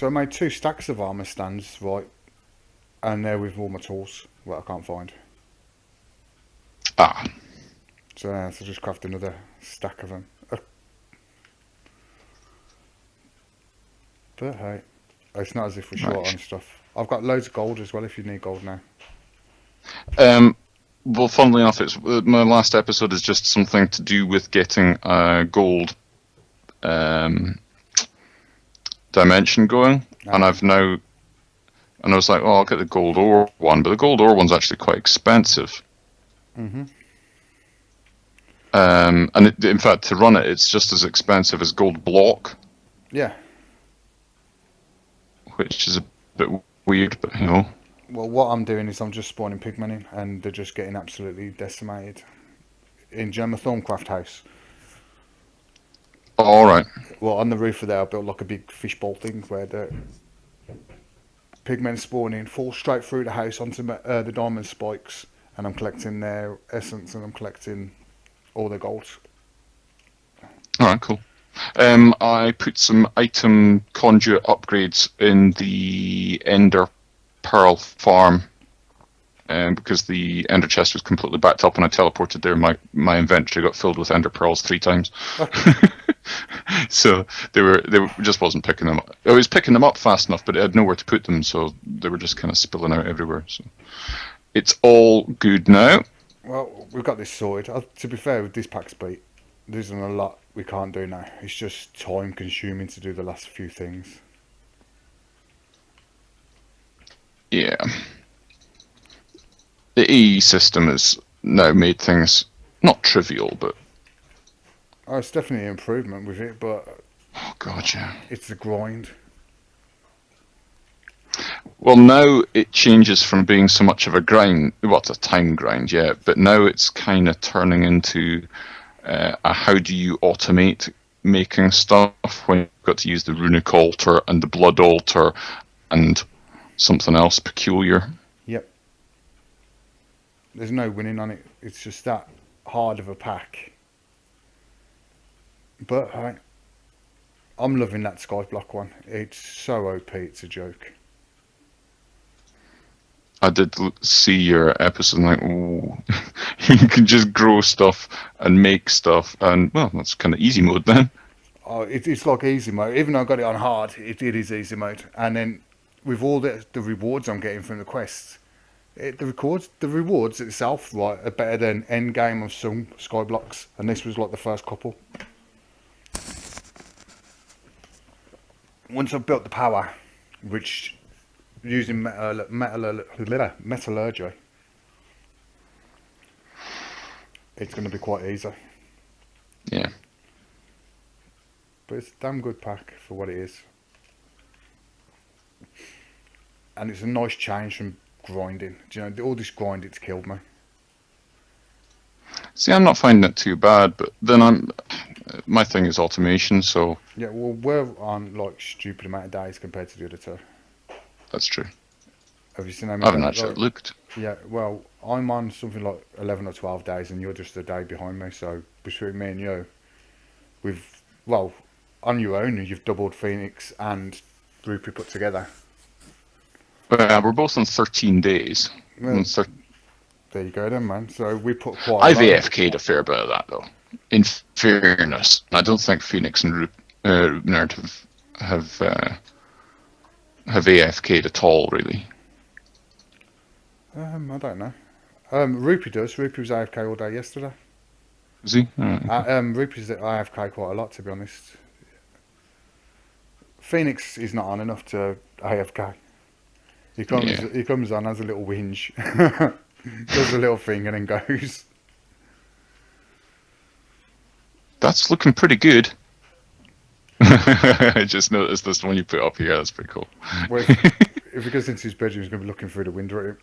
So I made 2 stacks of armour stands, right, and they're with all my tools, what I can't find. Ah, So just craft another stack of them. But hey, it's not as if we're short nice. on stuff. I've got loads of gold as well if you need gold now. Um, well, funnily enough, it's my last episode is just something to do with getting a gold um, dimension going, and Ah, I've now and I was like, oh, I'll get the gold ore one, but the gold ore one's actually quite expensive. mm-hmm. And in fact, to run it, it's just as expensive as gold block, Yeah. which is a bit weird, but you know. Well, what I'm doing is I'm just spawning pigmen in, and they're just getting absolutely decimated. In Gemma Thorncraft house, All right. well, on the roof of there, I built like a big fishbowl thing where the pigmen spawn in, fall straight through the house onto the diamond spikes, and I'm collecting their essence and I'm collecting all their gold. All right. Cool. I put some item conduit upgrades in the Ender Pearl farm, because the Ender chest was completely backed up when I teleported there. My inventory got filled with Ender Pearls 3 times. So they just wasn't picking them up. I was picking them up fast enough, but it had nowhere to put them, so they were just kind of spilling out everywhere. So it's all good now. Well, we've got this sorted. To be fair, with this pack speed, there isn't a lot we can't do now. It's just time consuming to do the last few things. Yeah. The EE system has now made things not trivial, but Oh, it's definitely an improvement with it, but oh god, yeah. it's a grind. Well, now it changes from being so much of a grind, well, it's a time grind, yeah, but now it's kind of turning into a how do you automate making stuff when you've got to use the runic altar and the blood altar and something else peculiar. Yep. There's no winning on it. It's just that hard of a pack. But I'm loving that Skyblock one. It's so OP, it's a joke. I did see your episode and like, ooh, you can just grow stuff and make stuff, and well, that's kind of easy mode then. Oh, it's like easy mode. Even though I got it on hard, it is easy mode. And then with all the rewards I'm getting from the quests, the rewards itself, right, are better than end game of some Skyblocks. And this was like the first couple. Once I've built the power, which using metallurgy, it's going to be quite easy. Yeah. But it's a damn good pack for what it is. And it's a nice change from grinding. Do you know, all this grind, it's killed me. See, I'm not finding it too bad, but then my thing is automation, so Yeah, well, we're on like stupid amount of days compared to the other two. that's true. Have you seen how I many haven't days? actually Like, looked. yeah, well, I'm on something like 11 or 12 days, and you're just a day behind me. So between me and you, well, on your own, you've doubled Phoenix and Rupee put together. We're both on 13 days. Well, there you go then, man. So we put quite a I've lot. AFK'd a fair bit of that, though. In fairness, I don't think Phoenix and Nerd have AFK'd at all, really. I don't know. Rupee does. Rupee was AFK all day yesterday. Is he? Rupee's at AFK quite a lot, to be honest. Phoenix is not on enough to AFK. He comes on, has a little whinge, does a little thing, and then goes. That's looking pretty good. I just noticed this one you put up here. That's pretty cool. Well, if he goes into his bedroom, he's going to be looking through the window at him.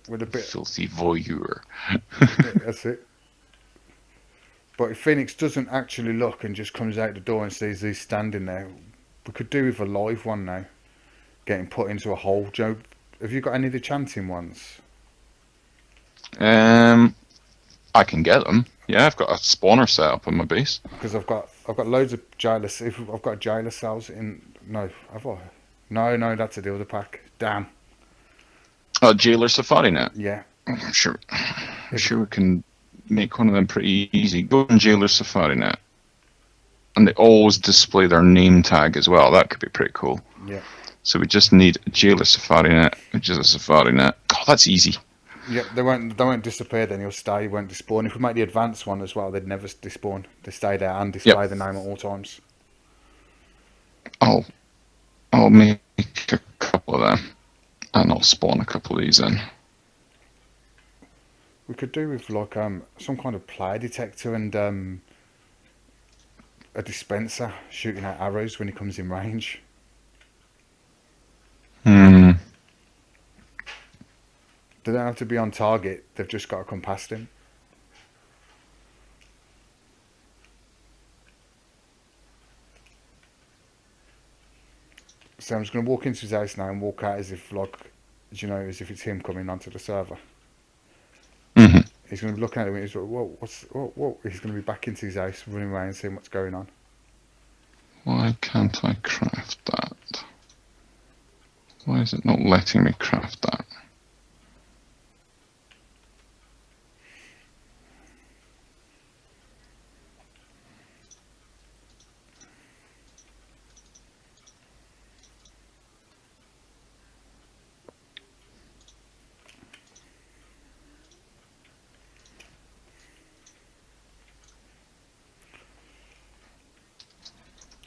With a bit. Filthy voyeur. Yeah, that's it. But if Phoenix doesn't actually look and just comes out the door and sees he's standing there, we could do with a live one now. Getting put into a hole. Joe, have you got any of the chanting ones? I can get them. Yeah, I've got a spawner set up on my base. Because I've got I've got loads of jailer. If I've got jailer cells in, no, have I? No, that's a deal. The pack. Damn. Oh, Jailer Safari Net. Yeah. I'm sure If we can make one of them pretty easy. Go on Jailer Safari Net. And they always display their name tag as well. That could be pretty cool. Yeah. So we just need a Jailer Safari Net, which is a Safari Net. God, that's easy. Yep, they won't disappear. Then he'll stay. He won't despawn. If we make the advanced one as well, they'd never despawn. They stay there and display the name at all times. I'll make a couple of them, and I'll spawn a couple of these in. We could do with like some kind of player detector and a dispenser shooting out arrows when he comes in range. Hmm. They don't have to be on target. They've just got to come past him. So I'm just going to walk into his house now and walk out as if as if it's him coming onto the server. Mm-hmm. He's going to be looking at him and he's like, whoa. He's going to be back into his house, running around and seeing what's going on. Why can't I craft that? Why is it not letting me craft that?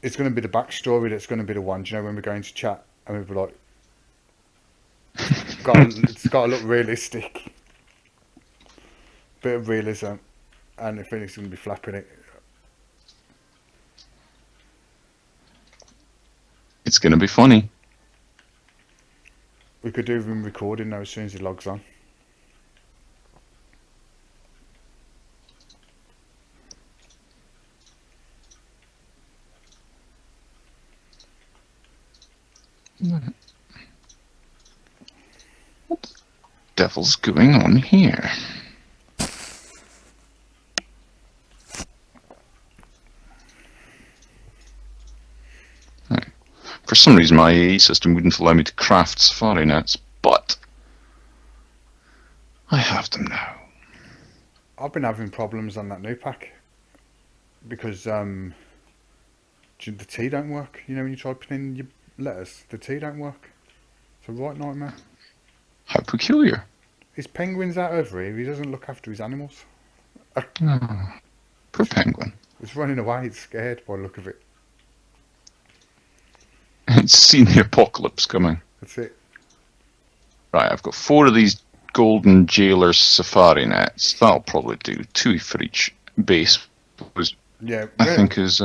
It's going to be the backstory that's going to be the one. Do you know when we're going to chat and we'll be like, it's got to look realistic. Bit of realism. And if anything's going to be flapping it. It's going to be funny. We could do him recording now as soon as he logs on. What the devil's going on here? For some reason, my AE system wouldn't allow me to craft Safari nets, but I have them now. I've been having problems on that new pack because the T don't work. You know when you try putting in your letters, the T don't work. It's a right nightmare. How peculiar. His penguin's out over here. He doesn't look after his animals. Oh, poor penguin. He's running away. He's scared by the look of it. It's seen the apocalypse coming. That's it. Right, I've got 4 of these golden jailer safari nets. That'll probably do 2 for each base. Yeah, I think is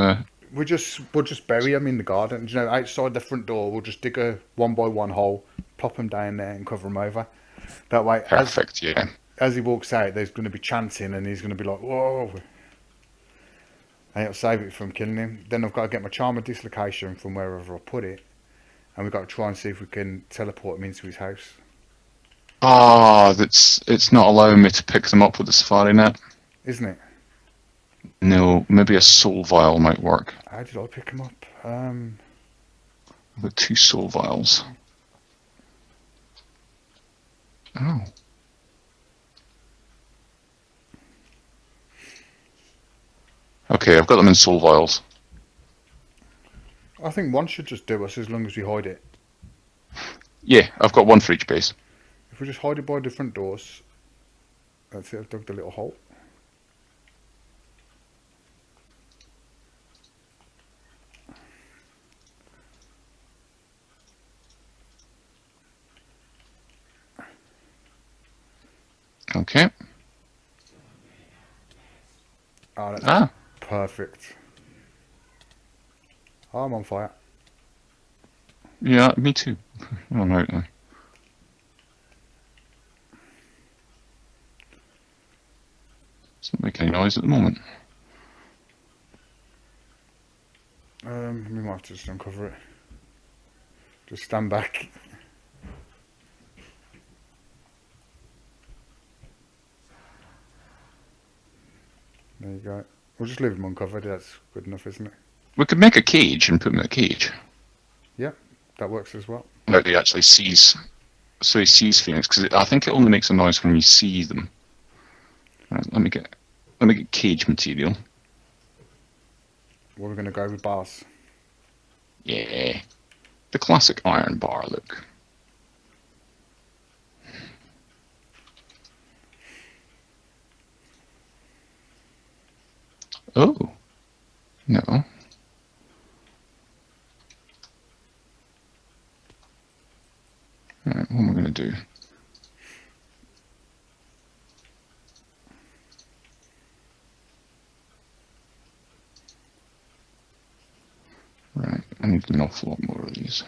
we'll just bury them in the garden. You know, outside the front door, we'll just dig a 1x1 hole, plop them down there, and cover them over. That way, perfect. as he walks out, there's going to be chanting, and he's going to be like, "Whoa!" And it'll save it from killing him. Then I've got to get my charm of dislocation from wherever I put it, and we've got to try and see if we can teleport him into his house. Ah, it's not allowing me to pick them up with the safari net. Isn't it? No, maybe a soul vial might work. How did I pick him up? I've got 2 soul vials. Oh. Okay, I've got them in soul vials. I think one should just do us as long as we hide it. Yeah, I've got 1 for each base. If we just hide it by different doors. That's it, I've dug the little hole. Okay. Oh, that's perfect. Oh, I'm on fire. Yeah, me too. I'm out now. It's not making any noise at the moment. We might have to just uncover it. Just stand back. There you go. We'll just leave him uncovered. That's good enough, isn't it? We could make a cage and put him in a cage. Yeah, that works as well. Now he actually sees, so he sees Phoenix, because I think it only makes a noise when you see them. Right, let me get cage material. We're going to go with bars. Yeah, the classic iron bar look. Oh, no. Right, what am I going to do? Right, I need an awful lot more of these.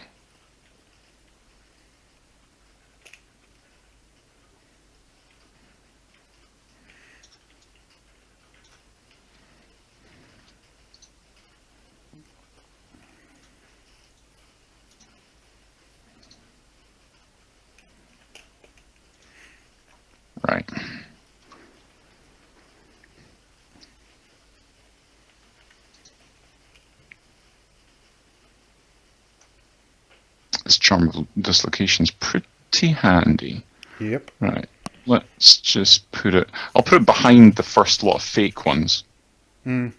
Right. This charm of dislocation's pretty handy. Yep. Right. Let's just put it. I'll put it behind the first lot of fake ones. It's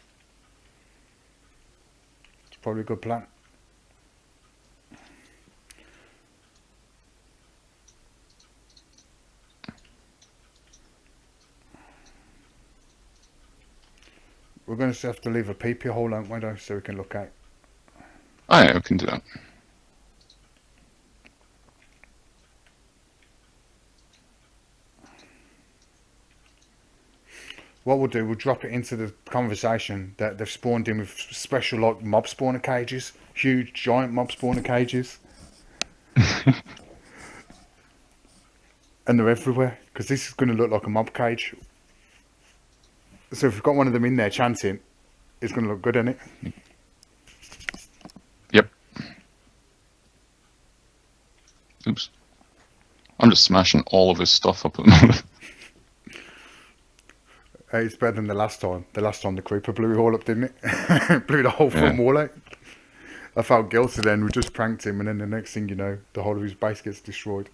probably a good plan. We're going to have to leave a peepee hole, aren't we, though, so we can look out. Oh, yeah, we can do that. What we'll do, we'll drop it into the conversation that they've spawned in with special, like, mob spawner cages. Huge, giant mob spawner cages. And they're everywhere, because this is going to look like a mob cage. So if we've got one of them in there chanting, it's going to look good, isn't it? Yep. Oops. I'm just smashing all of his stuff up at the moment. It's better than the last time. The last time the creeper blew it all up, didn't it? Blew the whole front wall out. I felt guilty then. We just pranked him, and then the next thing you know, the whole of his base gets destroyed.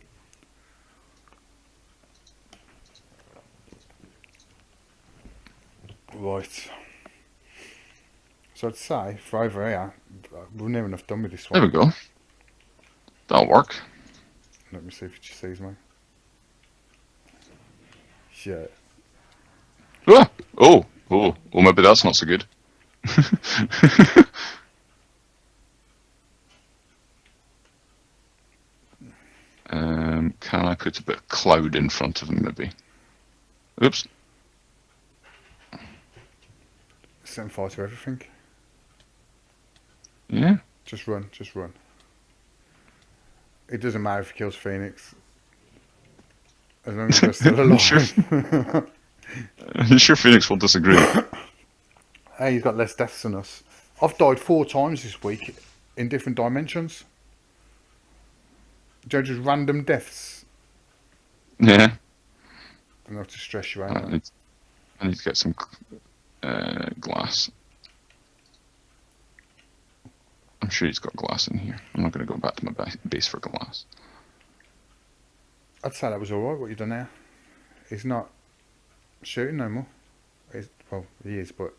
Right. So I'd say, for over here, we're near enough done with this There one. we go. That'll work. Let me see if she sees me. Yeah. Ah! Oh, maybe that's not so good. Can I put a bit of cloud in front of him, maybe? Oops. Setting fire to everything. Yeah. Just run, just run. It doesn't matter if he kills Phoenix. As long as we're still alive. Sure. I'm sure Phoenix will disagree. Hey, he's got less deaths than us. I've died 4 times this week in different dimensions. Just random deaths. Yeah. I'm going to have to stress you out. I need to get some glass. I'm sure he's got glass in here. I'm not going to go back to my base for glass. I'd say that was alright, what you've done there. He's not shooting no more. Well, he is, but...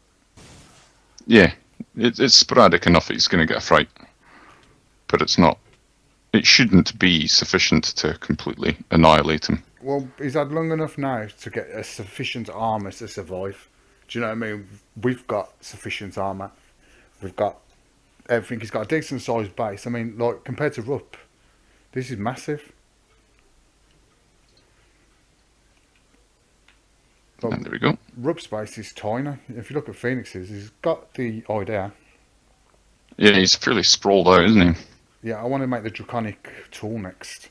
Yeah, it's sporadic enough that he's going to get a fright. But it's not... It shouldn't be sufficient to completely annihilate him. Well, he's had long enough now to get a sufficient armour to survive. Do you know what I mean? We've got sufficient armour. We've got everything. He's got a decent sized base. I mean, like, compared to Rupp, this is massive. Like, And there we go. Rupp's base is tiny. If you look at Phoenix's, he's got the idea. Yeah, he's fairly sprawled out, isn't he? Yeah, I want to make the Draconic tool next.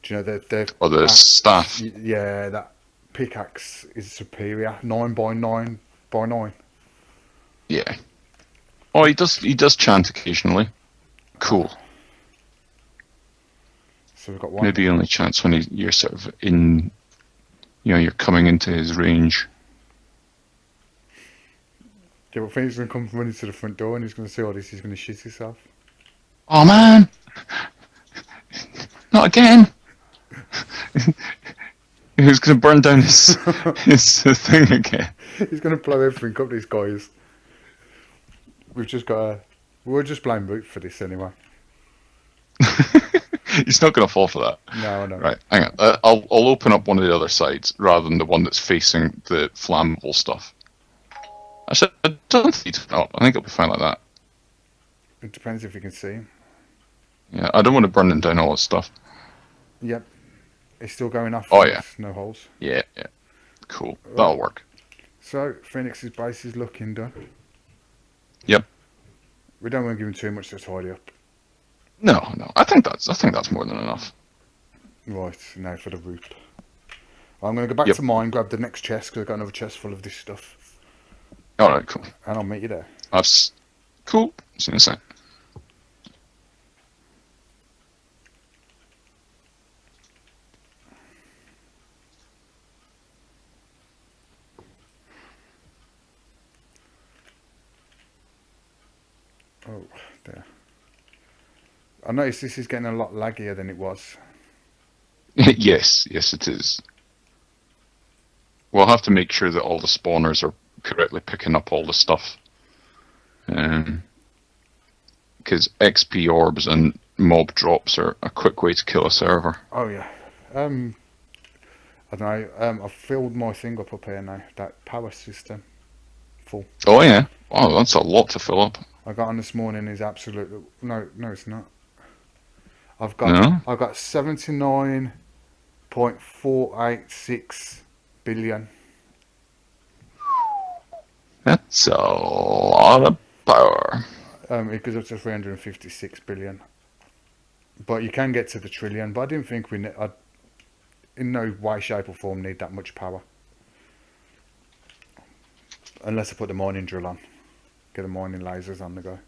Do you know the Or the staff. Yeah, that pickaxe is superior. 9 by 9 by 9. Yeah. Oh, he does chant occasionally. Cool. So we've got one. Maybe he only chants when you're sort of in, you're coming into his range. Yeah, but Phoenix is going to come running to the front door and he's going to see all this. He's going to shit himself. Oh man, not again! Who's going to burn down his thing again? He's going to blow everything up, these guys. We've just got to... We'll just blame Root for this anyway. He's not going to fall for that. No, I know. Right, hang on. I'll open up one of the other sides rather than the one that's facing the flammable stuff. Actually, I don't think it's up. I think it'll be fine like that. It depends if you can see him. Yeah, I don't want to burn them down all this stuff. Yep. It's still going off. Oh, yeah. No holes. Yeah. Cool. That'll work. So, Phoenix's base is looking done. Yep. We don't want to give him too much to tidy up. No. I think that's more than enough. Right, now for the root. I'm going to go back to mine, grab the next chest, because I've got another chest full of this stuff. Alright, cool. And I'll meet you there. Cool. See you in a sec. Oh, there. I noticed this is getting a lot laggier than it was. Yes, it is. We'll have to make sure that all the spawners are correctly picking up all the stuff. Because XP orbs and mob drops are a quick way to kill a server. Oh, yeah. I don't know. I've filled my thing up here now. That power system. Full. Oh yeah. Wow, that's a lot to fill up. I got on this morning is absolutely... No, it's not. I've got 79.486 billion. That's a lot of power. It goes up to 356 billion. But you can get to the trillion. But I didn't think I'd in no way, shape or form need that much power. Unless I put the mining drill on. Get the mining lasers on the go.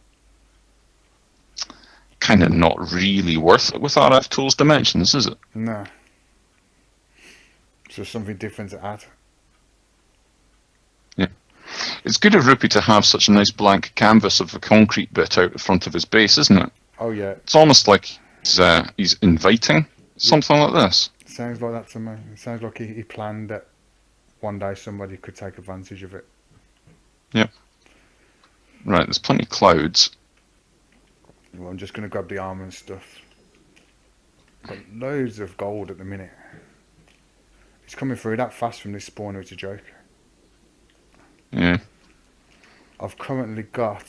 Kind of not really worth it with RF Tools Dimensions, is it? No. So something different to add. Yeah. It's good of Rupee to have such a nice blank canvas of a concrete bit out the front of his base, isn't it? Oh yeah. It's almost like he's inviting something like this. Sounds like that to me. It sounds like he planned that one day somebody could take advantage of it. Yep. Right, there's plenty of clouds. Well, I'm just going to grab the armor and stuff. Got loads of gold at the minute. It's coming through that fast from this spawner, it's a joke. Yeah. I've currently got...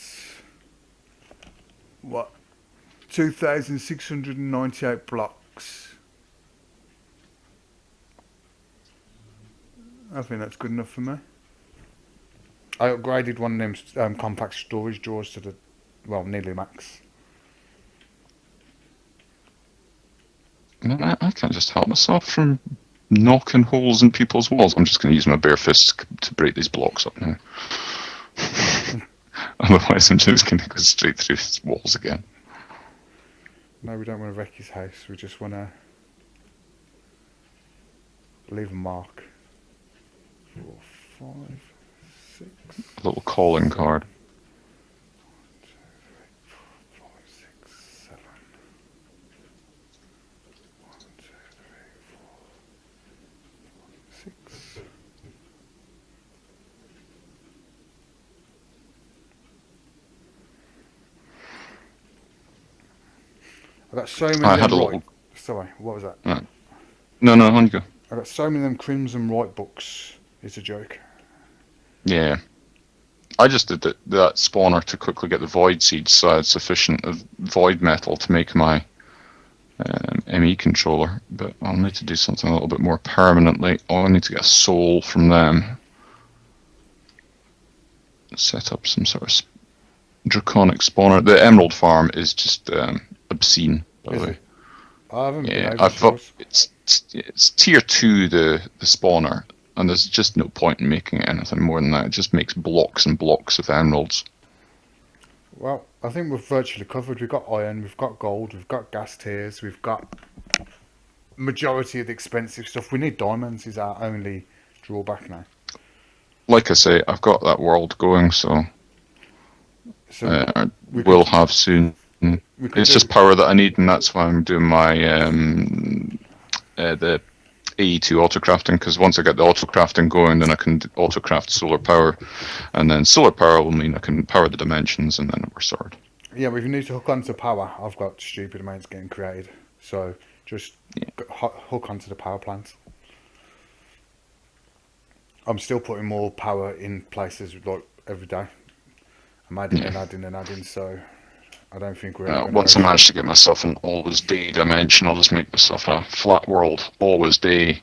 What? 2,698 blocks. I think that's good enough for me. I upgraded one of them compact storage drawers to the, well, nearly max. I can't just help myself from knocking holes in people's walls. I'm just going to use my bare fists to break these blocks up now. Otherwise, I'm just going to go straight through his walls again. No, we don't want to wreck his house. We just want to leave a mark. 4, 5, 6. A little calling card. 5, 6, 7. 1, 2, 3, 4, 6. I got so many. I had a little. Sorry, what was that? No, on you go. I got so many of them Crimson Right books. It's a joke. Yeah. I just did that spawner to quickly get the void seeds, so I had sufficient of void metal to make my ME controller. But I'll need to do something a little bit more permanently. I need to get a soul from them. Set up some sort of draconic spawner. The emerald farm is just obscene, by the way. I haven't been Yeah, able I to thought it's tier 2 the spawner, and there's just no point in making it anything more than that. It just makes blocks and blocks of emeralds. Well, I think we're virtually covered. We've got iron, we've got gold, we've got gas tiers, we've got majority of the expensive stuff. We need diamonds is our only drawback now. Like I say, I've got that world going, so So we will could have soon. we could It's do just power that I need, and that's why I'm doing my the AE2 autocrafting, because once I get the autocrafting going, then I can autocraft solar power, and then solar power will mean I can power the dimensions, and then we're sorted. yeah. We need to hook onto power. I've got stupid amounts getting created, so just hook onto the power plant. I'm still putting more power in places like every day. I'm adding and adding and adding, so I don't think we're ever going to Once I manage to get myself an always day dimension, I'll just make myself a flat world, always day,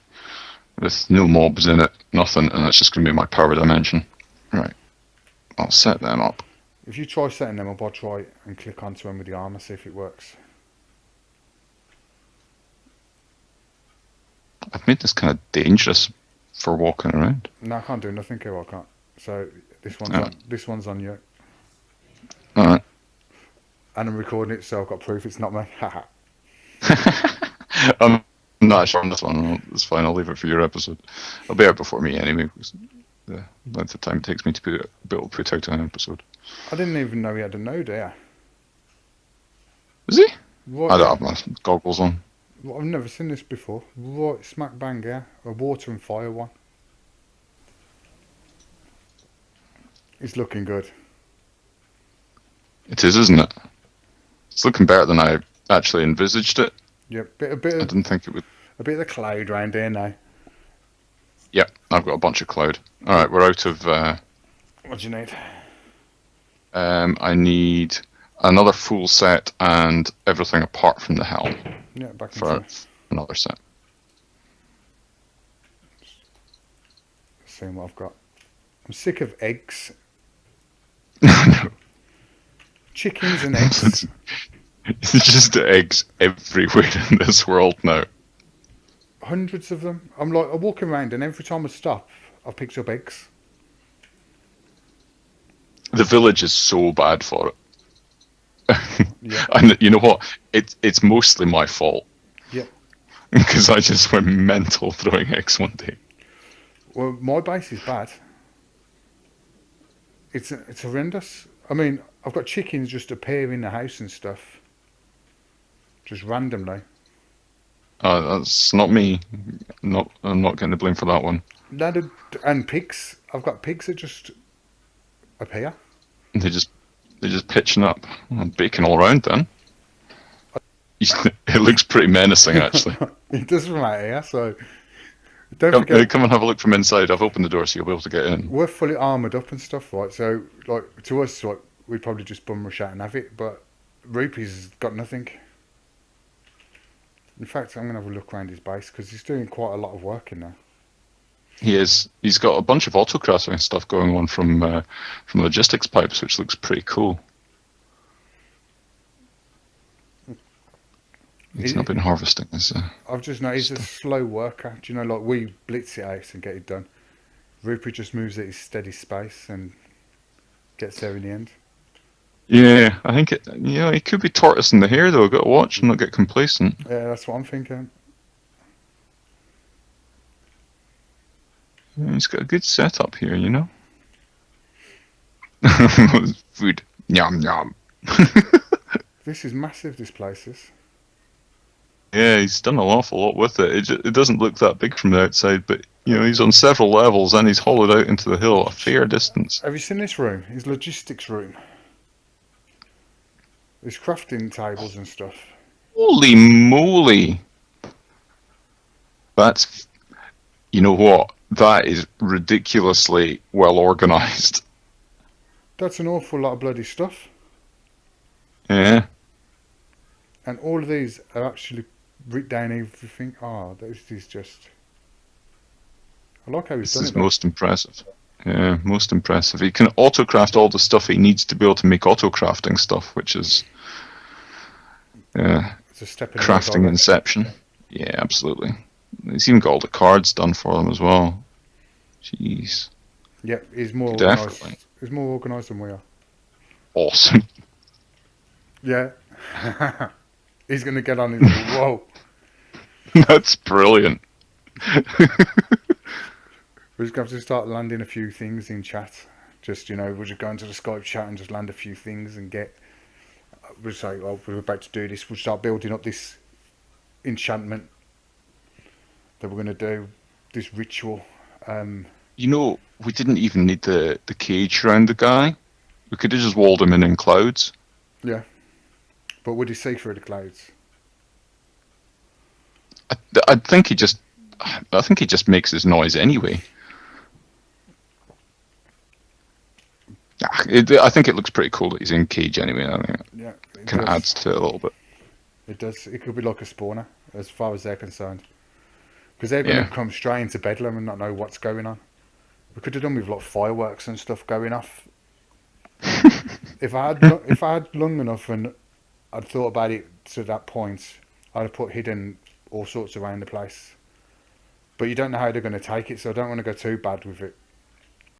with no mobs in it, nothing, and that's just going to be my power dimension. Right, I'll set them up. If you try setting them up, I'll try and click onto them with the armor, see if it works. I've made this kind of dangerous for walking around. No, I can't do nothing here. I can't. So this one's on you, Alright. and I'm recording it, so I've got proof it's not me. Haha. I'm not sure on this one. It's fine. I'll leave it for your episode. It'll be out before me anyway, because the length of time it takes me to be able to put out an episode. I didn't even know he had a node here. Is he? Right, I don't have my goggles on. I've never seen this before. Right, smack bang here. A water and fire one. It's looking good. It is, isn't it? It's looking better than I actually envisaged it. Yep, I didn't think it would. a bit of the cloud round here now. Yep, I've got a bunch of cloud. Alright, we're out of... What do you need? I need another full set and everything apart from the helm Yeah, back for into another set. seeing what I've got. I'm sick of eggs. Chickens and eggs. It's just eggs everywhere in this world now. Hundreds of them. I'm walking around, and every time I stop, I've picked up eggs. The village is so bad for it. Yeah. And you know what? It's mostly my fault. Yep. Because I just went mental throwing eggs one day. Well, my base is bad. It's horrendous. I mean, I've got chickens just appear in the house and stuff, just randomly. That's not me. I'm not getting the blame for that one. And pigs. I've got pigs that just appear. They're just pitching up, baking all around. Then it looks pretty menacing, actually. It does from out here, so don't forget. Come and have a look from inside. I've opened the door, so you'll be able to get in. We're fully armoured up and stuff, right? So, like, to us, like, we'd probably just bum rush out and have it, but Rupee's got nothing. In fact, I'm going to have a look around his base, because he's doing quite a lot of work in there. He is. He's got a bunch of autocrafting stuff going on from logistics pipes, which looks pretty cool. He's not been harvesting this. I've just noticed he's a slow worker. Do you know, like, we blitz it out and get it done. Rupee just moves at his steady space and gets there in the end. Yeah, I think it. He could be tortoise in the hair though. Got to watch and not get complacent. Yeah, that's what I'm thinking. Yeah, he's got a good setup here, Food. Yum yum. This is massive, this place is. Yeah, he's done an awful lot with it. It doesn't look that big from the outside, but he's on several levels and he's hollowed out into the hill a fair distance. Have you seen this room? His logistics room. There's crafting tables and stuff. Holy moly! That's, you know what? That is ridiculously well organised. That's an awful lot of bloody stuff. Yeah. And all of these are actually written down everything. This is just... I like how he's done it. This is most impressive. Yeah, most impressive. He can autocraft all the stuff he needs to be able to make autocrafting stuff, which is It's a step in crafting inception. Yeah, absolutely. He's even got all the cards done for them as well. Jeez. Yep, he's more Definitely. organised. He's more organised than we are. Awesome. Yeah. He's going to get on his... Whoa. That's brilliant. We're just going to have to start landing a few things in chat. Just, we'll just go into the Skype chat and just land a few things and we'll say, oh, we're about to do this. We'll start building up this enchantment that we're going to do, this ritual. We didn't even need the cage around the guy. We could have just walled him in clouds. Yeah. But would he see through the clouds? I think he just makes his noise anyway. I think it looks pretty cool that he's in cage anyway. I think it kind of adds to it a little bit. It does. It could be like a spawner, as far as they're concerned. Because they're going to come straight into Bedlam and not know what's going on. We could have done with like fireworks and stuff going off. If I had long enough and I'd thought about it to that point, I'd have put hidden all sorts around the place. But you don't know how they're going to take it, so I don't want to go too bad with it.